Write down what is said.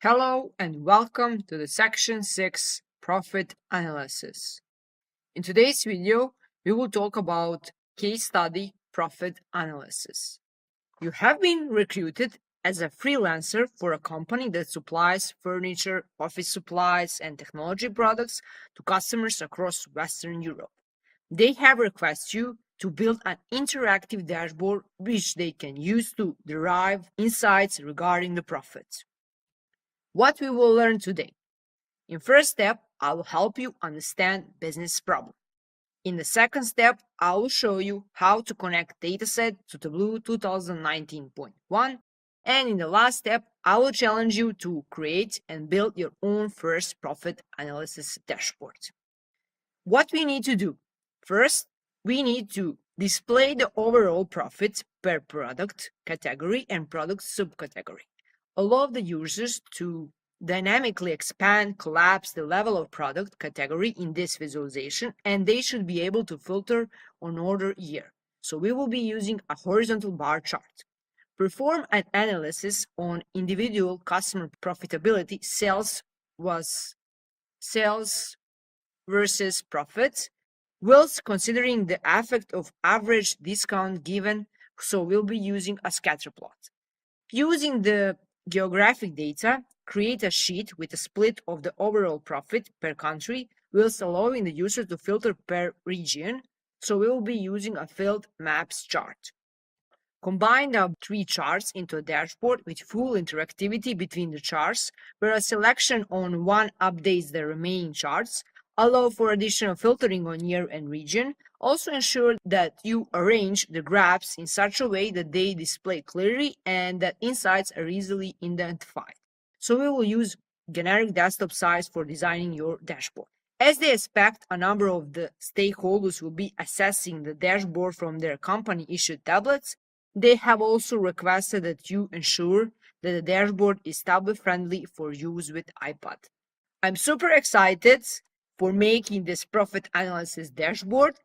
Hello and welcome to the Section 6 Profit Analysis. In today's video, we will talk about case study profit analysis. You have been recruited as a freelancer for a company that supplies furniture, office supplies, and technology products to customers across Western Europe. They have requested you to build an interactive dashboard which they can use to derive insights regarding the profits. What we will learn today. In first step, I will help you understand business problem. In the second step, I will show you how to connect dataset to Tableau 2019.1. And in the last step, I will challenge you to create and build your own first profit analysis dashboard. What we need to do. First, we need to display the overall profit per product category and product subcategory. Allow the users to dynamically expand, collapse the level of product category in this visualization, and they should be able to filter on order year. So we will be using a horizontal bar chart. Perform an analysis on individual customer profitability, sales versus profits, whilst considering the effect of average discount given, so we'll be using a scatter plot. Using the geographic data, create a sheet with a split of the overall profit per country, whilst allowing the user to filter per region, so we will be using a filled maps chart. Combine the three charts into a dashboard with full interactivity between the charts, where a selection on one updates the remaining charts. Allow for additional filtering on year and region. Also ensure that you arrange the graphs in such a way that they display clearly and that insights are easily identified. So we will use generic desktop size for designing your dashboard. As they expect a number of the stakeholders will be accessing the dashboard from their company-issued tablets, they have also requested that you ensure that the dashboard is tablet-friendly for use with iPad. I'm super excited for making this profit analysis dashboard,